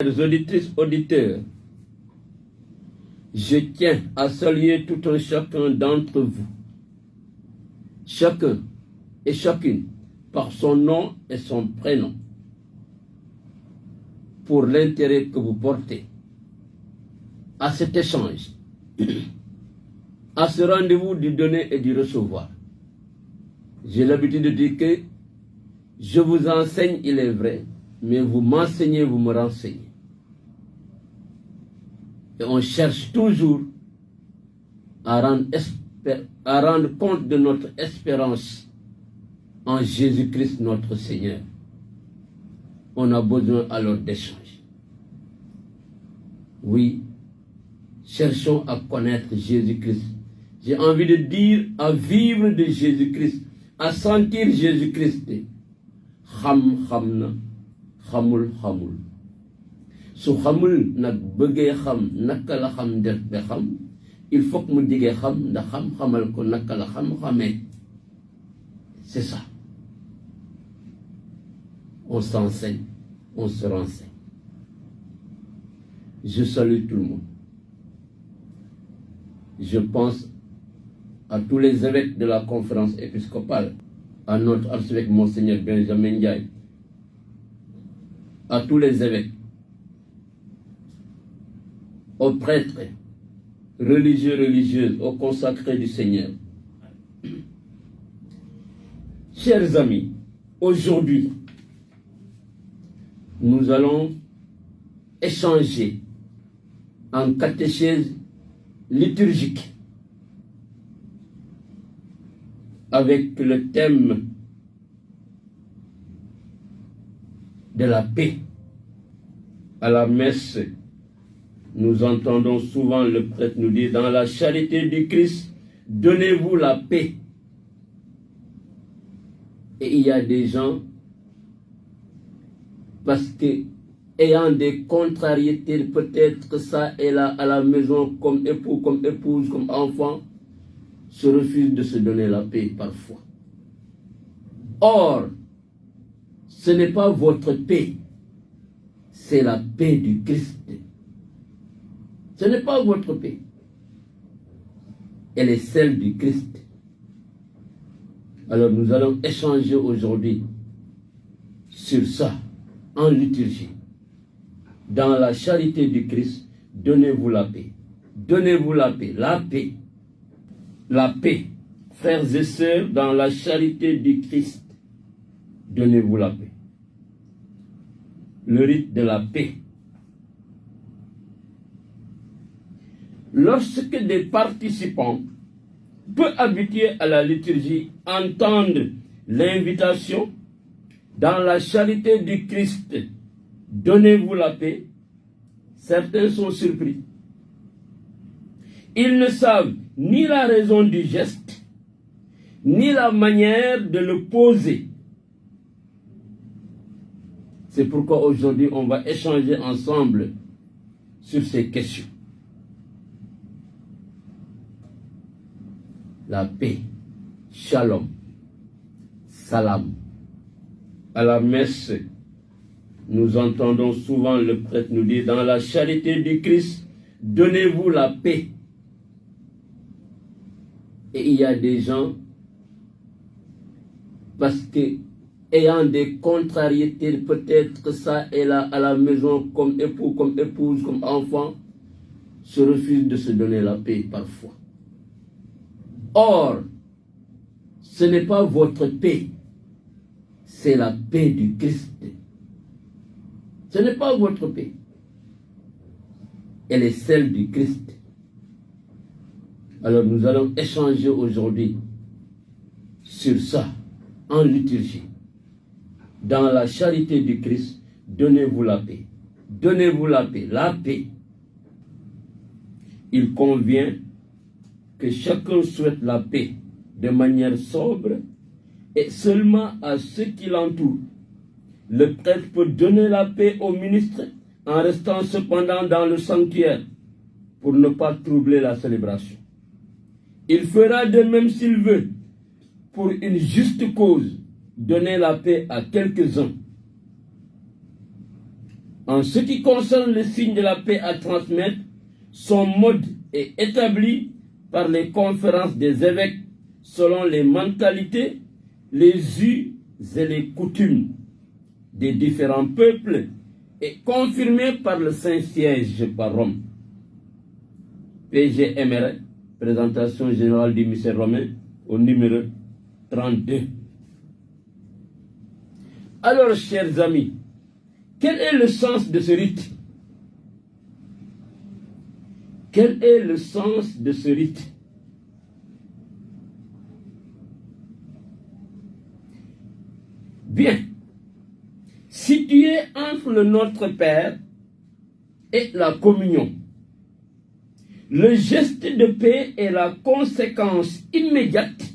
Chers auditrices, auditeurs, je tiens à saluer tout un chacun d'entre vous, chacun et chacune par son nom et son prénom, pour l'intérêt que vous portez à cet échange, à ce rendez-vous du donner et du recevoir. J'ai l'habitude de dire que je vous enseigne, il est vrai, mais vous m'enseignez, vous me renseignez. Et on cherche toujours à rendre compte de notre espérance en Jésus-Christ notre Seigneur. On a besoin alors d'échange. Oui, cherchons à connaître Jésus-Christ. J'ai envie de dire à vivre de Jésus-Christ, à sentir Jésus-Christ. Xam na, xamul xamul. Su xamul nag bëggee xam naka la xam def ba xam, il faut que mu jege xam ndax xam-xamal ko naka la xam-xamee. C'est ça. On s'enseigne, on se renseigne. Je salue tout le monde. Je pense à tous les évêques de la conférence épiscopale, à notre archevêque Monseigneur Benjamin Ndiaye, à tous les évêques, aux prêtres, religieux, religieuses, aux consacrés du Seigneur. Chers amis, aujourd'hui, nous allons échanger en catéchèse liturgique avec le thème de la paix. À la messe, nous entendons souvent le prêtre nous dire, dans la charité du Christ, donnez-vous la paix. Et il y a des gens, parce que ayant des contrariétés, peut-être que ça est là à la maison, comme époux, comme épouse, comme enfant, se refusent de se donner la paix parfois. Or, ce n'est pas votre paix, c'est la paix du Christ. Ce n'est pas votre paix. Elle est celle du Christ. Alors nous allons échanger aujourd'hui sur ça, en liturgie. Dans la charité du Christ, donnez-vous la paix. Donnez-vous la paix. La paix. La paix. Frères et sœurs, dans la charité du Christ, donnez-vous la paix. Le rite de la paix. Lorsque des participants, peu habitués à la liturgie, entendent l'invitation dans la charité du Christ, donnez-vous la paix, certains sont surpris. Ils ne savent ni la raison du geste, ni la manière de le poser. C'est pourquoi aujourd'hui on va échanger ensemble sur ces questions. La paix, shalom, salam. À la messe, nous entendons souvent le prêtre nous dire, dans la charité du Christ, donnez-vous la paix. Et il y a des gens, parce que, ayant des contrariétés, peut-être que ça est là à la maison, comme époux, comme épouse, comme enfant, se refusent de se donner la paix parfois. Or, ce n'est pas votre paix, c'est la paix du Christ. Ce n'est pas votre paix, elle est celle du Christ. Alors nous allons échanger aujourd'hui sur ça, en liturgie. Dans la charité du Christ, donnez-vous la paix. Donnez-vous la paix, la paix. Il convient que chacun souhaite la paix de manière sobre et seulement à ceux qui l'entourent. Le prêtre peut donner la paix au ministre en restant cependant dans le sanctuaire pour ne pas troubler la célébration. Il fera de même s'il veut, pour une juste cause, donner la paix à quelques-uns. En ce qui concerne le signe de la paix à transmettre, son mode est établi par les conférences des évêques selon les mentalités, les us et les coutumes des différents peuples et confirmé par le Saint-Siège par Rome. PGMR, présentation générale du mystère romain, au numéro 32. Alors, chers amis, quel est le sens de ce rite? Quel est le sens de ce rite? Bien, situé entre le Notre Père et la communion, le geste de paix est la conséquence immédiate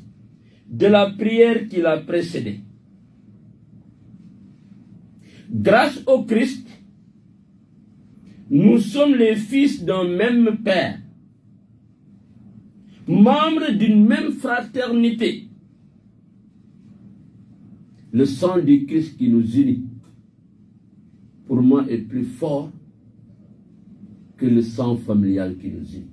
de la prière qui l'a précédé. Grâce au Christ, nous sommes les fils d'un même Père, membres d'une même fraternité. Le sang du Christ qui nous unit, pour moi, est plus fort que le sang familial qui nous unit.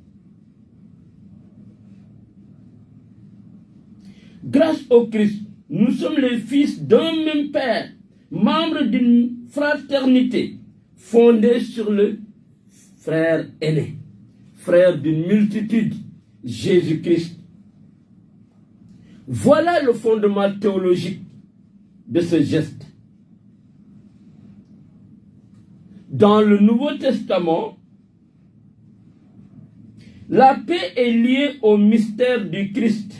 Grâce au Christ, nous sommes les fils d'un même Père, membres d'une fraternité fondée sur le frère aîné, frère d'une multitude, Jésus-Christ. Voilà le fondement théologique de ce geste. Dans le Nouveau Testament, la paix est liée au mystère du Christ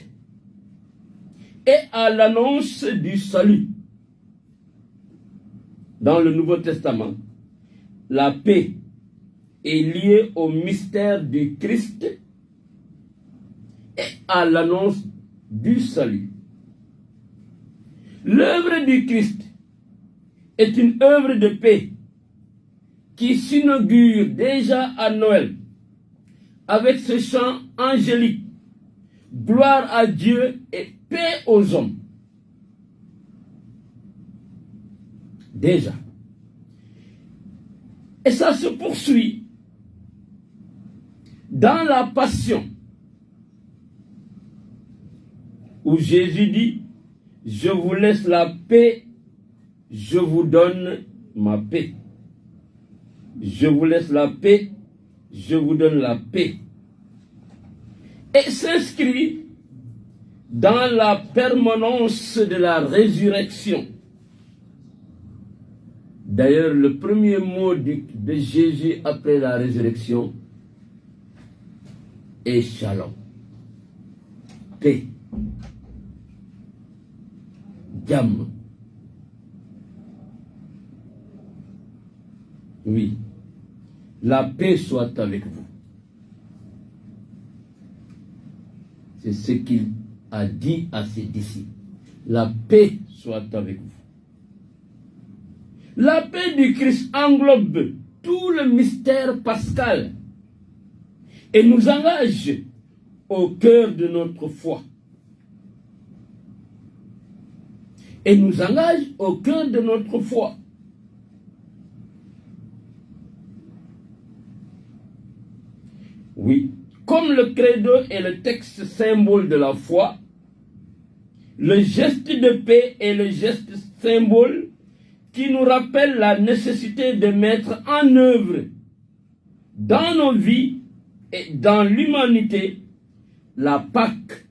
et à l'annonce du salut. Dans le Nouveau Testament, la paix est liée au mystère du Christ et à l'annonce du salut. L'œuvre du Christ est une œuvre de paix qui s'inaugure déjà à Noël avec ce chant angélique, gloire à Dieu et paix aux hommes. Déjà. Et ça se poursuit dans la Passion, où Jésus dit, je vous laisse la paix, je vous donne ma paix. Je vous laisse la paix, je vous donne la paix. Et s'inscrit dans la permanence de la résurrection. D'ailleurs, le premier mot de Jésus après la résurrection est shalom, paix, gamme. Oui, la paix soit avec vous. C'est ce qu'il a dit à ses disciples. La paix soit avec vous. La paix du Christ englobe tout le mystère pascal et nous engage au cœur de notre foi. Et nous engage au cœur de notre foi. Oui, comme le credo est le texte symbole de la foi, le geste de paix est le geste symbole qui nous rappelle la nécessité de mettre en œuvre dans nos vies et dans l'humanité la Pâque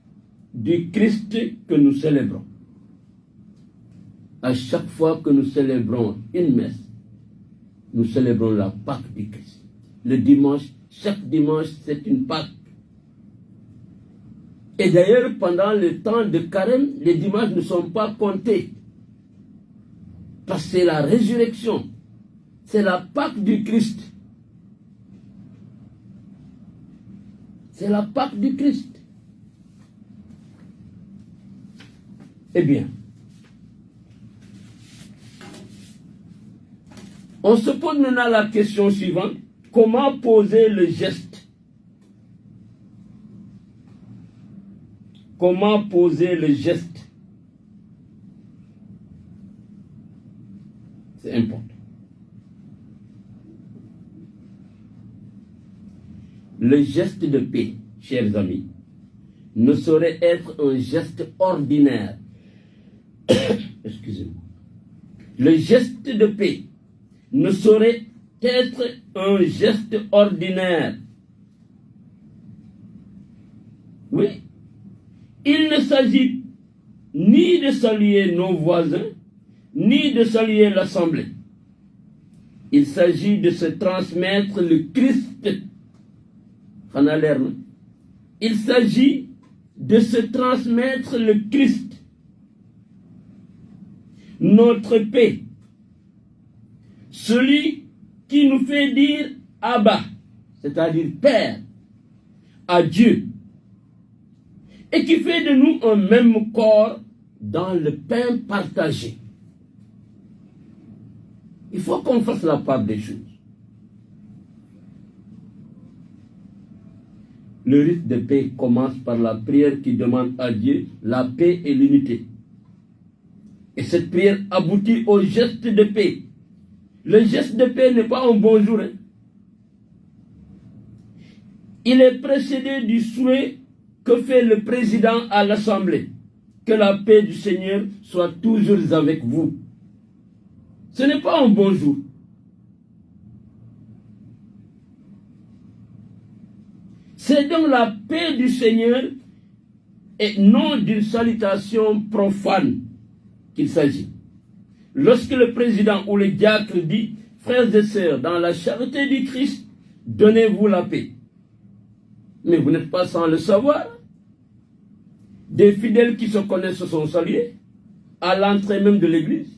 du Christ que nous célébrons. À chaque fois que nous célébrons une messe, nous célébrons la Pâque du Christ. Le dimanche, chaque dimanche, c'est une Pâque. Et d'ailleurs, pendant le temps de carême, les dimanches ne sont pas comptés. Parce que c'est la résurrection. C'est la Pâque du Christ. C'est la Pâque du Christ. Eh bien, on se pose maintenant la question suivante. Comment poser le geste? Comment poser le geste? C'est important. Le geste de paix, chers amis, ne saurait être un geste ordinaire. Excusez-moi. Le geste de paix ne saurait être un geste ordinaire. Oui, il ne s'agit ni de saluer nos voisins, ni de saluer l'Assemblée. Il s'agit de se transmettre le Christ. Il s'agit de se transmettre le Christ. Notre paix. Celui qui nous fait dire Abba, c'est-à-dire Père, à Dieu. Et qui fait de nous un même corps dans le pain partagé. Il faut qu'on fasse la part des choses. Le rite de paix commence par la prière qui demande à Dieu la paix et l'unité. Et cette prière aboutit au geste de paix. Le geste de paix n'est pas un bonjour. Hein. Il est précédé du souhait que fait le président à l'Assemblée. Que la paix du Seigneur soit toujours avec vous. Ce n'est pas un bonjour. C'est donc la paix du Seigneur et non d'une salutation profane qu'il s'agit. Lorsque le président ou le diacre dit « Frères et sœurs, dans la charité du Christ, donnez-vous la paix ». Mais vous n'êtes pas sans le savoir. Des fidèles qui se connaissent se sont salués à l'entrée même de l'église.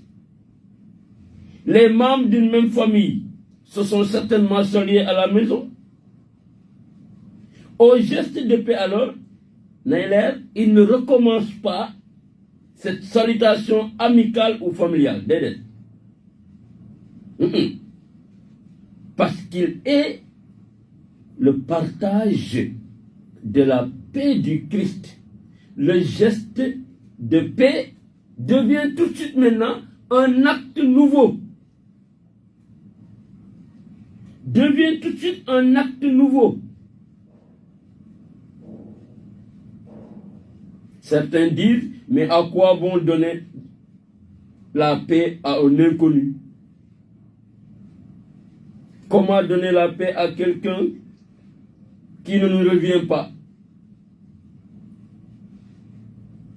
Les membres d'une même famille se sont certainement salués à la maison. Au geste de paix alors, Naïler, il ne recommence pas cette salutation amicale ou familiale. Parce qu'il est le partage de la paix du Christ. Le geste de paix devient tout de suite maintenant un acte nouveau. Devient tout de suite un acte nouveau. Certains disent, mais à quoi bon donner la paix à un inconnu? Comment donner la paix à quelqu'un qui ne nous revient pas?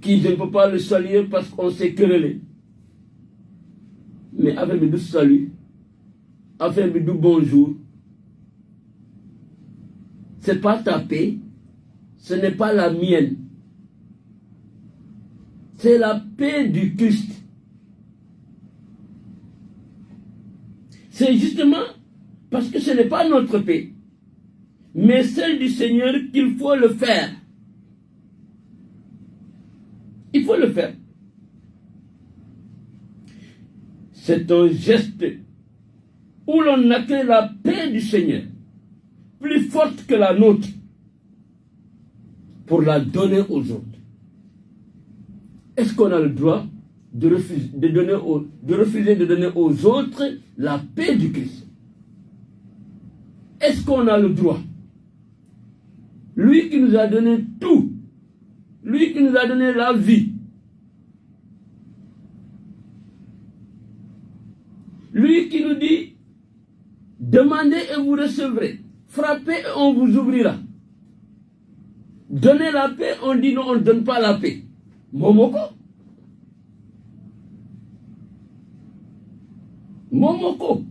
Qui je ne peux pas le saluer parce qu'on s'est querellé. Mais avec le doux salut, avec le doux bonjour, ce n'est pas ta paix, ce n'est pas la mienne. C'est la paix du Christ. C'est justement parce que ce n'est pas notre paix, mais celle du Seigneur qu'il faut le faire. Il faut le faire. C'est un geste où l'on accueille la paix du Seigneur, plus forte que la nôtre, pour la donner aux autres. Est-ce qu'on a le droit de refuser de donner aux autres la paix du Christ? Est-ce qu'on a le droit? Lui qui nous a donné tout, lui qui nous a donné la vie, lui qui nous dit, demandez et vous recevrez, frappez et on vous ouvrira. Donnez la paix, on dit non, on ne donne pas la paix. Momoko. Momoko.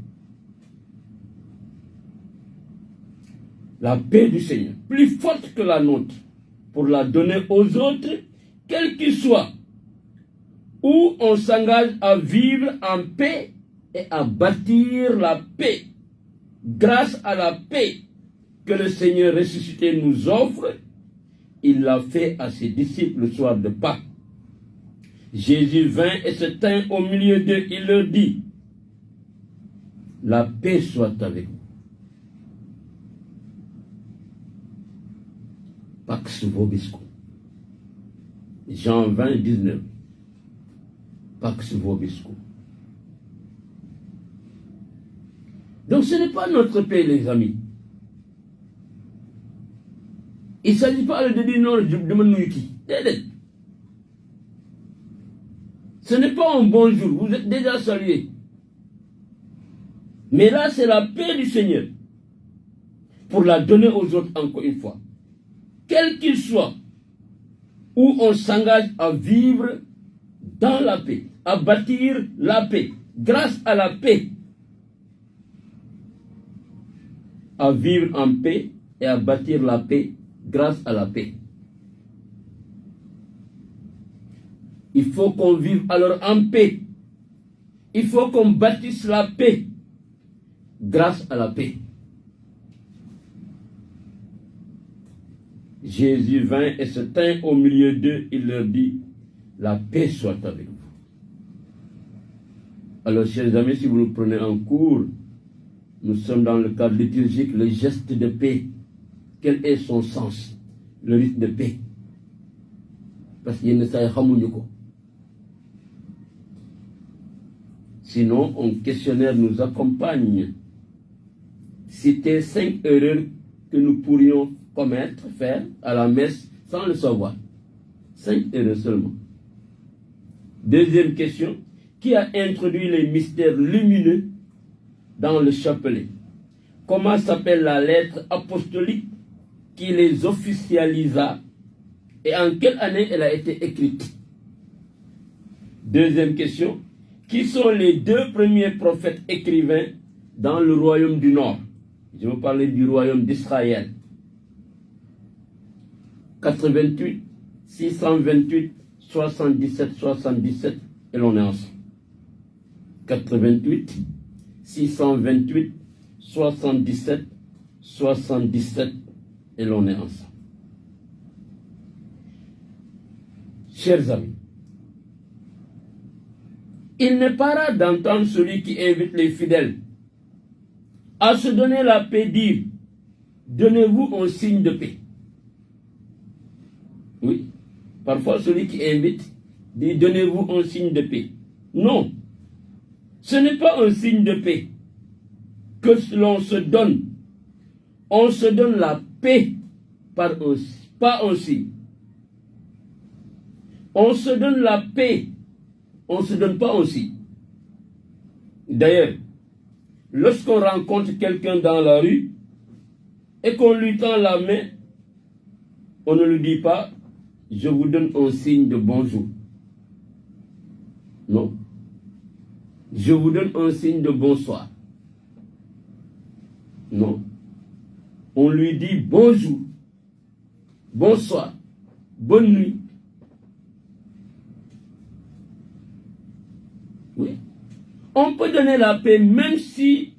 La paix du Seigneur, plus forte que la nôtre, pour la donner aux autres, quels qu'ils soient, où on s'engage à vivre en paix et à bâtir la paix, grâce à la paix que le Seigneur ressuscité nous offre. Il l'a fait à ses disciples le soir de Pâques. Jésus vint et se tint au milieu d'eux. Il leur dit, la paix soit avec vous. Pax vobiscum. Jean 20, 19. Pax vobiscum. Donc ce n'est pas notre paix, les amis. Il ne s'agit pas de dire non, je demande qui. Ce n'est pas un bonjour, vous êtes déjà salué. Mais là, c'est la paix du Seigneur. Pour la donner aux autres encore une fois. Quel qu'il soit, où on s'engage à vivre dans la paix, à bâtir la paix, grâce à la paix. À vivre en paix et à bâtir la paix grâce à la paix. Il faut qu'on vive alors en paix. Il faut qu'on bâtisse la paix grâce à la paix. Jésus vint et se tint au milieu d'eux, il leur dit, la paix soit avec vous. Alors, chers amis, si vous nous prenez en cours, nous sommes dans le cadre liturgique, le geste de paix. Quel est son sens? Le rite de paix. Parce qu'il y a une salle. Sinon, un questionnaire nous accompagne. Citer 5 erreurs que nous pourrions faire à la messe sans le savoir. 5 erreurs seulement. Deuxième question, qui a introduit les mystères lumineux dans le chapelet? Comment s'appelle la lettre apostolique qui les officialisa et en quelle année elle a été écrite? Deuxième question, qui sont les 2 premiers prophètes écrivains dans le royaume du Nord? Je veux parler du royaume d'Israël. 88, 628, 77, 77, et l'on est ensemble. 88, 628, 77, 77, et l'on est ensemble. Chers amis, il n'est pas rare d'entendre celui qui invite les fidèles à se donner la paix dire, donnez-vous un signe de paix. Oui, parfois celui qui invite dit, donnez-vous un signe de paix. Non, ce n'est pas un signe de paix que l'on se donne. On se donne la paix pas un signe. On se donne la paix, on ne se donne pas un signe. D'ailleurs, lorsqu'on rencontre quelqu'un dans la rue et qu'on lui tend la main, on ne lui dit pas, je vous donne un signe de bonjour. Non. Je vous donne un signe de bonsoir. Non. On lui dit bonjour, bonsoir, bonne nuit. Oui. On peut donner la paix même si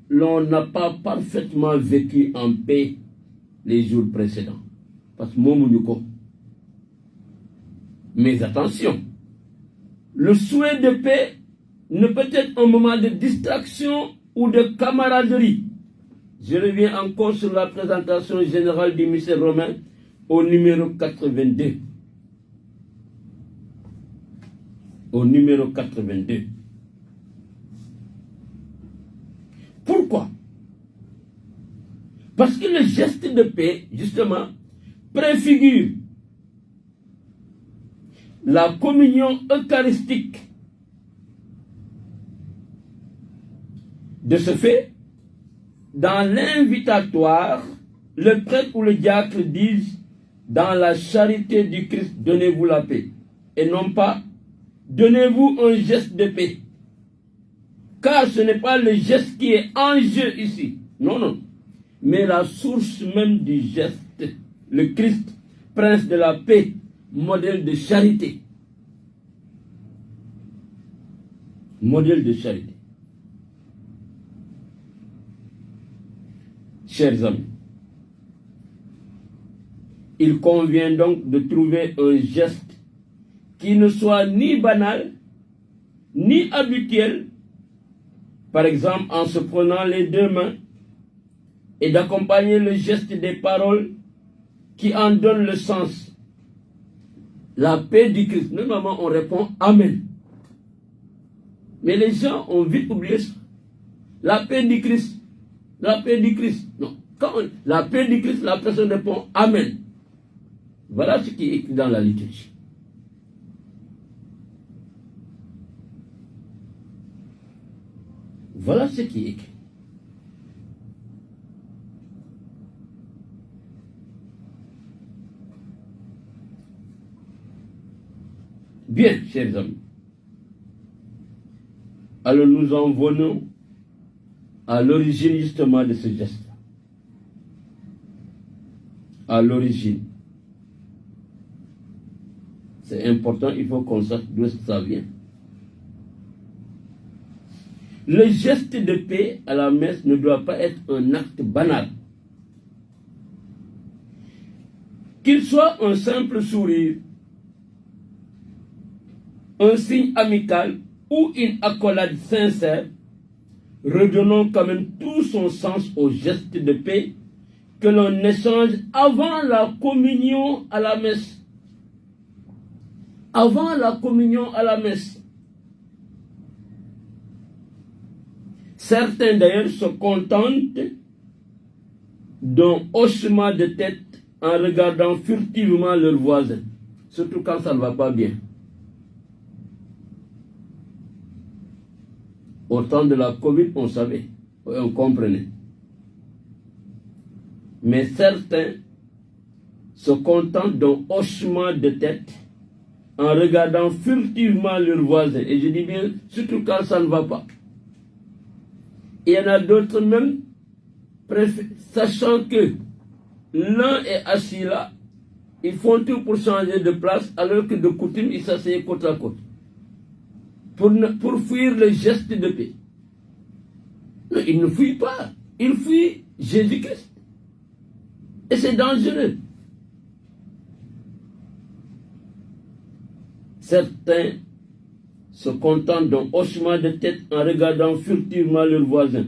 l'on n'a pas parfaitement vécu en paix les jours précédents. Parce que mais attention, le souhait de paix ne peut être un moment de distraction ou de camaraderie. Je reviens encore sur la présentation générale du mystère romain au numéro 82. Au numéro 82. Pourquoi? Parce que le geste de paix, justement, préfigure la communion eucharistique. De ce fait, dans l'invitatoire, le prêtre ou le diacre disent, dans la charité du Christ, donnez-vous la paix. Et non pas, donnez-vous un geste de paix. Car ce n'est pas le geste qui est en jeu ici. Non, non. Mais la source même du geste. Le Christ, prince de la paix, modèle de charité. Modèle de charité. Chers amis, il convient donc de trouver un geste qui ne soit ni banal, ni habituel, par exemple en se prenant les 2 mains, et d'accompagner le geste des paroles qui en donnent le sens. La paix du Christ. Normalement, on répond Amen. Mais les gens ont vite oublié ça. La paix du Christ. La paix du Christ. Non. Quand la paix du Christ, la personne répond Amen. Voilà ce qui est écrit dans la liturgie. Voilà ce qui est écrit. Bien, chers amis. Alors nous en venons à l'origine justement de ce geste. À l'origine. C'est important, il faut qu'on sache d'où ça vient. Le geste de paix à la messe ne doit pas être un acte banal. Qu'il soit un simple sourire, un signe amical ou une accolade sincère, redonnons quand même tout son sens au geste de paix que l'on échange avant la communion à la messe. Avant la communion à la messe. Certains d'ailleurs se contentent d'un hochement de tête en regardant furtivement leurs voisins, surtout quand ça ne va pas bien. Au temps de la Covid, on savait, on comprenait. Mais certains se contentent d'un hochement de tête en regardant furtivement leurs voisins. Et je dis bien, surtout quand ça ne va pas. Il y en a d'autres même, sachant que l'un est assis là, ils font tout pour changer de place, alors que de coutume, ils s'asseyent côte à côte. Pour fuir le geste de paix. Non, ils ne fuient pas. Ils fuient Jésus-Christ. Et c'est dangereux. Certains se contentent d'un hochement de tête en regardant furtivement leurs voisins.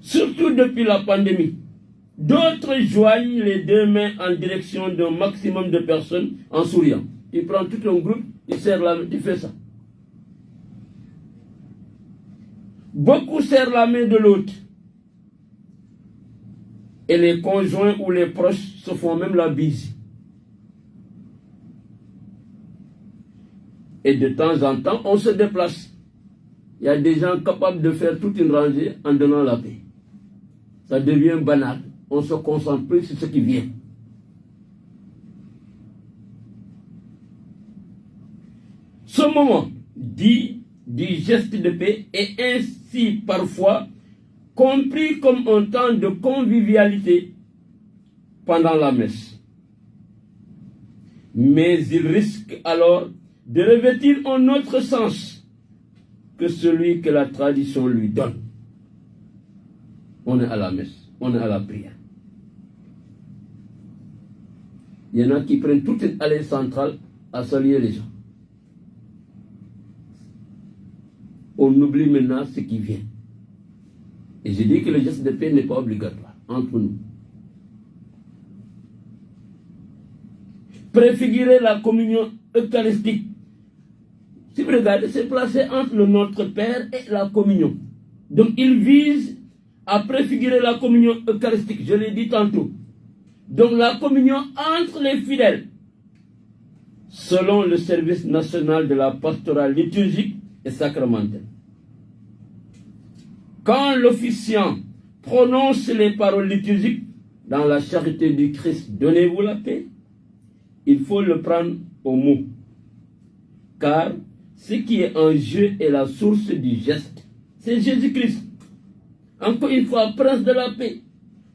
Surtout depuis la pandémie. D'autres joignent les deux mains en direction d'un maximum de personnes en souriant. Il prend tout un groupe, il serre la main, il fait ça. Beaucoup serrent la main de l'autre. Et les conjoints ou les proches se font même la bise. Et de temps en temps, on se déplace. Il y a des gens capables de faire toute une rangée en donnant la paix. Ça devient banal. On se concentre plus sur ce qui vient. Ce moment dit du geste de paix est ainsi parfois compris comme un temps de convivialité pendant la messe. Mais il risque alors de revêtir un autre sens que celui que la tradition lui donne. On est à la messe, on est à la prière. Il y en a qui prennent toute une allée centrale à saluer les gens. On oublie maintenant ce qui vient. Et je dis que le geste de paix n'est pas obligatoire entre nous. Préfigurer la communion eucharistique. Si vous regardez, c'est placé entre le Notre Père et la communion. Donc il vise à préfigurer la communion eucharistique, je l'ai dit tantôt. Donc la communion entre les fidèles, selon le service national de la pastorale liturgique et sacramentelle. Quand l'officiant prononce les paroles liturgiques dans la charité du Christ, donnez-vous la paix, il faut le prendre au mot. Car ce qui est en jeu est la source du geste. C'est Jésus-Christ. Encore une fois, prince de la paix,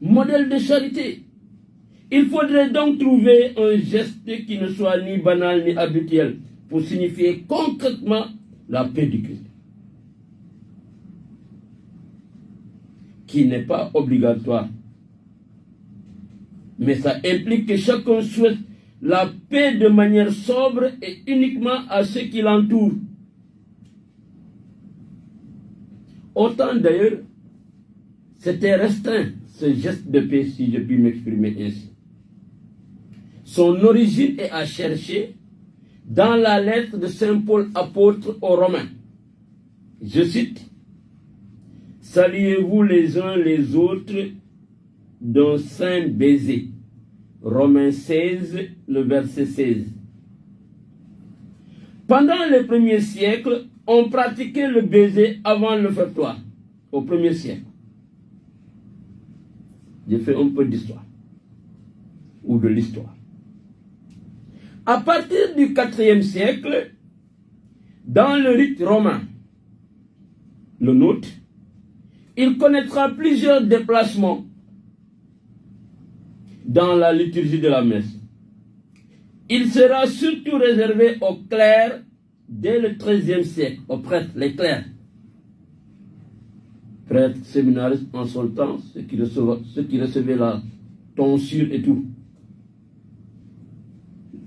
modèle de charité. Il faudrait donc trouver un geste qui ne soit ni banal ni habituel pour signifier concrètement la paix du Christ. Qui n'est pas obligatoire. Mais ça implique que chacun souhaite la paix de manière sobre et uniquement à ceux qui l'entourent. Autant d'ailleurs, c'était restreint ce geste de paix, si je puis m'exprimer ainsi. Son origine est à chercher dans la lettre de Saint Paul apôtre aux Romains. Je cite: « Saluez-vous les uns les autres d'un saint baiser. Romains 16, le verset 16. Pendant les premiers siècles, on pratiquait le baiser avant l'offertoire. Au premier siècle. J'ai fait un peu d'histoire. Ou de l'histoire. À partir du 4e siècle, dans le rite romain, le nôtre, il connaîtra plusieurs déplacements dans la liturgie de la messe. Il sera surtout réservé aux clercs dès le XIIIe siècle, aux prêtres, les clercs. Prêtres, séminaristes en son temps, ceux qui recevaient la tonsure et tout.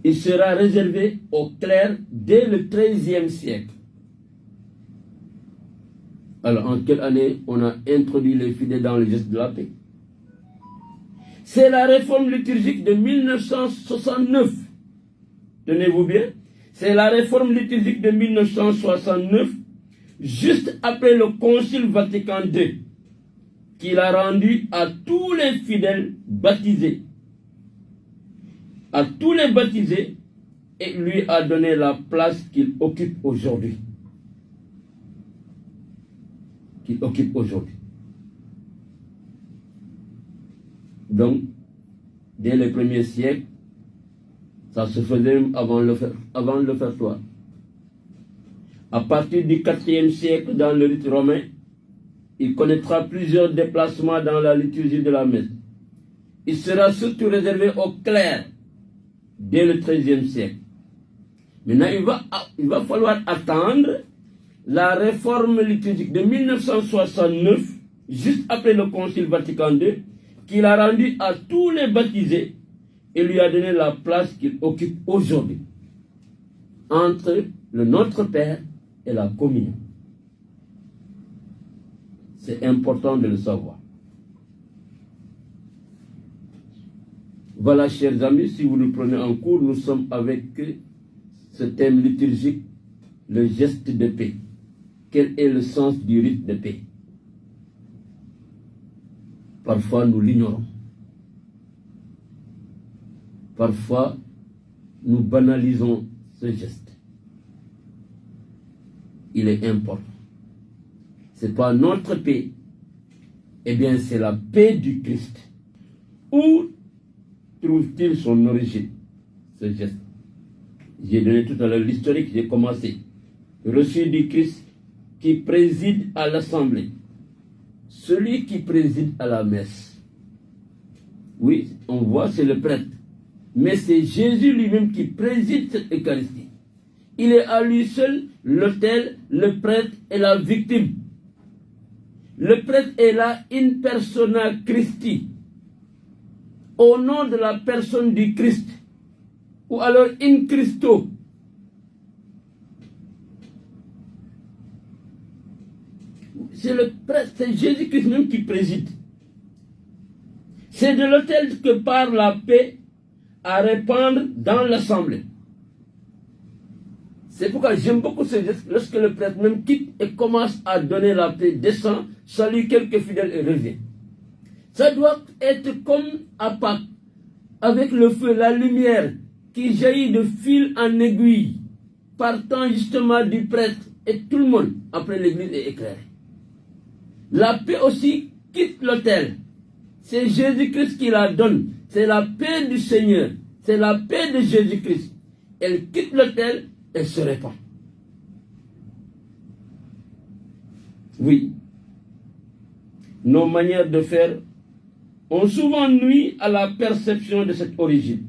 Il sera réservé aux clercs dès le XIIIe siècle. Alors, en quelle année on a introduit les fidèles dans le geste de la paix? C'est la réforme liturgique de 1969. Tenez-vous bien. C'est la réforme liturgique de 1969, juste après le Concile Vatican II, qu'il a rendu à tous les fidèles baptisés. À tous les baptisés, et lui a donné la place qu'il occupe aujourd'hui. Donc, dès les premiers siècles, ça se faisait avant l'offertoire. À partir du 4e siècle, dans le rite romain, il connaîtra plusieurs déplacements dans la liturgie de la messe. Il sera surtout réservé aux clercs dès le XIIIe siècle. Maintenant, il va falloir attendre la réforme liturgique de 1969, juste après le Concile Vatican II, qu'il a rendu à tous les baptisés et lui a donné la place qu'il occupe aujourd'hui entre le Notre Père et la communion. C'est important de le savoir. Voilà, chers amis, si vous nous prenez en cours, nous sommes avec ce thème liturgique, le geste de paix. Quel est le sens du rite de paix? Parfois, nous l'ignorons. Parfois, nous banalisons ce geste. Il est important. Ce n'est pas notre paix, eh bien, c'est la paix du Christ. Où trouve-t-il son origine, ce geste? J'ai donné tout à l'heure l'historique, j'ai commencé. Reçu du Christ qui préside à l'assemblée. Celui qui préside à la messe. Oui, on voit, c'est le prêtre. Mais c'est Jésus lui-même qui préside cette Eucharistie. Il est à lui seul l'autel, le prêtre et la victime. Le prêtre est là in persona Christi, au nom de la personne du Christ, ou alors in Christo. C'est le prêtre, c'est Jésus-Christ même qui préside. C'est de l'autel que part la paix à répandre dans l'assemblée. C'est pourquoi j'aime beaucoup ce geste, lorsque le prêtre même quitte et commence à donner la paix, descend, salue quelques fidèles et revient. Ça doit être comme à Pâques, avec le feu, la lumière qui jaillit de fil en aiguille, partant justement du prêtre, et tout le monde, après l'église, est éclairé. La paix aussi quitte l'autel. C'est Jésus-Christ qui la donne. C'est la paix du Seigneur. C'est la paix de Jésus-Christ. Elle quitte l'autel et se répand. Oui. Nos manières de faire ont souvent nui à la perception de cette origine.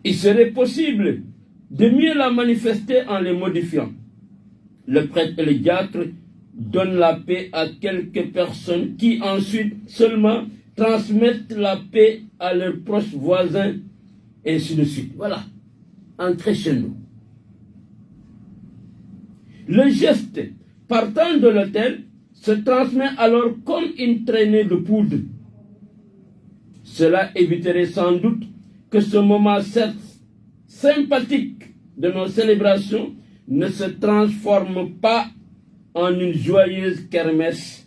Il serait possible de mieux la manifester en les modifiant. Le prêtre et le diacre donnent la paix à quelques personnes qui ensuite seulement transmettent la paix à leurs proches voisins, et ainsi de suite. Voilà, entrez chez nous. Le geste partant de l'autel se transmet alors comme une traînée de poudre. Cela éviterait sans doute que ce moment, certes sympathique de nos célébrations, ne se transforme pas en une joyeuse kermesse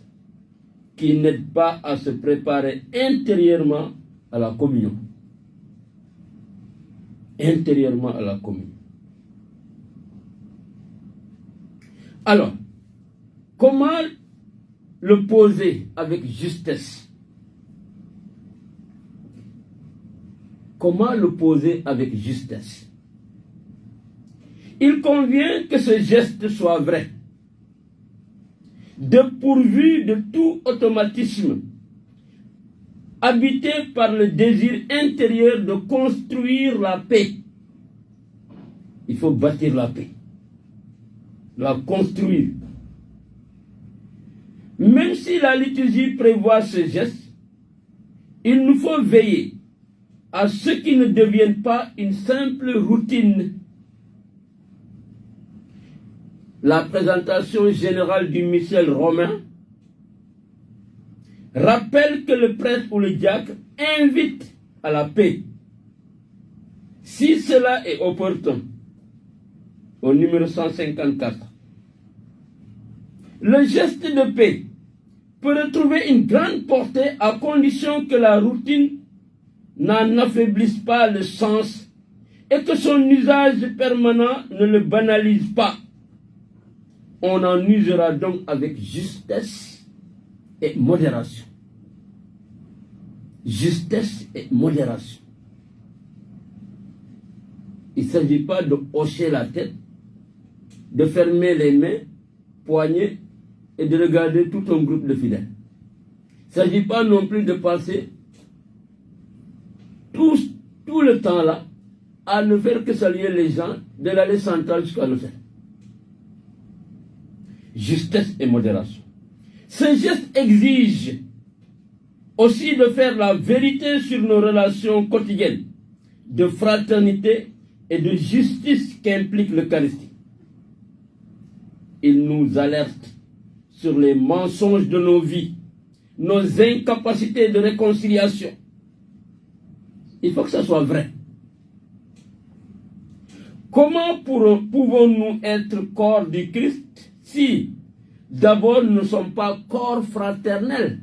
qui n'aident pas à se préparer intérieurement à la communion. Intérieurement à la communion. Alors, comment le poser avec justesse? Comment le poser avec justesse? Il convient que ce geste soit vrai, dépourvu de tout automatisme, habité par le désir intérieur de construire la paix. Il faut bâtir la paix, la construire. Même si la liturgie prévoit ce geste, il nous faut veiller à ce qu'il ne devienne pas une simple routine. La présentation générale du missel romain rappelle que le prêtre ou le diacre invite à la paix, si cela est opportun, au numéro 154. Le geste de paix peut retrouver une grande portée à condition que la routine n'en affaiblisse pas le sens et que son usage permanent ne le banalise pas. On en usera donc avec justesse et modération. Justesse et modération. Il ne s'agit pas de hocher la tête, de fermer les mains, poignets et de regarder tout un groupe de fidèles. Il ne s'agit pas non plus de passer tout le temps là à ne faire que saluer les gens de l'allée centrale jusqu'à l'hôtel. Justesse et modération. Ce geste exige aussi de faire la vérité sur nos relations quotidiennes, de fraternité et de justice qu'implique l'Eucharistie. Il nous alerte sur les mensonges de nos vies, nos incapacités de réconciliation. Il faut que ça soit vrai. Comment pouvons-nous être corps du Christ si d'abord nous ne sommes pas corps fraternels?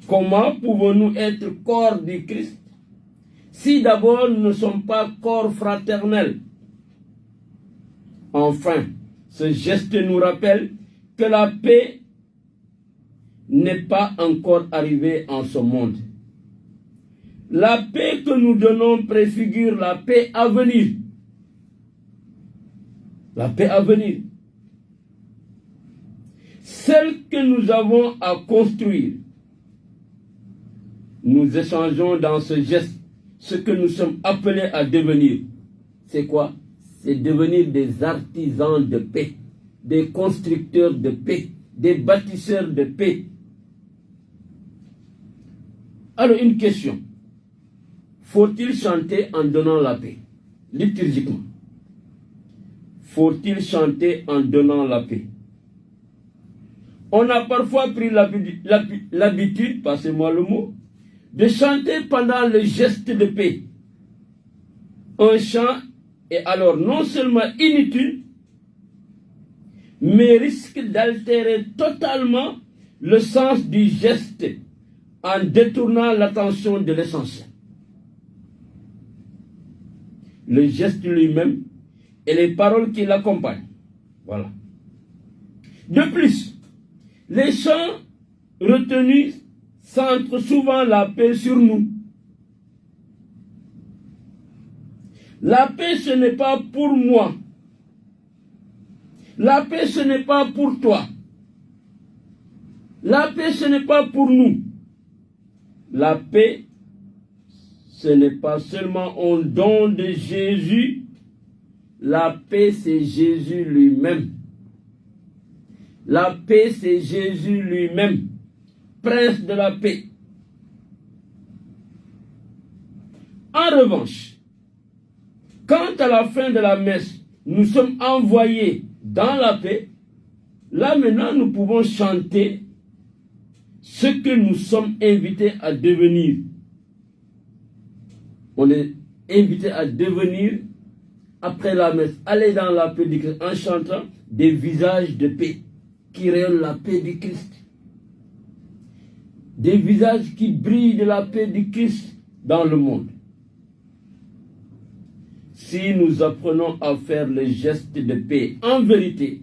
Comment pouvons-nous être corps du Christ si d'abord nous ne sommes pas corps fraternels? Enfin, ce geste nous rappelle que la paix n'est pas encore arrivée en ce monde. La paix que nous donnons préfigure la paix à venir. La paix à venir. Celle que nous avons à construire. Nous échangeons dans ce geste ce que nous sommes appelés à devenir. C'est quoi? C'est devenir des artisans de paix, des constructeurs de paix, des bâtisseurs de paix. Alors une question. Faut-il chanter en donnant la paix? Liturgiquement. Faut-il chanter en donnant la paix? On a parfois pris l'habitude, passez-moi le mot, de chanter pendant le geste de paix. Un chant est alors non seulement inutile, mais risque d'altérer totalement le sens du geste en détournant l'attention de l'essentiel. Le geste lui-même et les paroles qui l'accompagnent. Voilà. De plus, les chants retenus centrent souvent la paix sur nous. La paix, ce n'est pas pour moi. La paix, ce n'est pas pour toi. La paix, ce n'est pas pour nous. La paix, ce n'est pas seulement un don de Jésus. La paix, c'est Jésus lui-même. La paix, c'est Jésus lui-même, prince de la paix. En revanche, quand à la fin de la messe, nous sommes envoyés dans la paix, là maintenant nous pouvons chanter ce que nous sommes invités à devenir. On est invité à devenir, après la messe, aller dans la paix du Christ en chantant des visages de paix qui rayonnent la paix du Christ. des visages qui brillent de la paix du Christ dans le monde. Si nous apprenons à faire les gestes de paix en vérité,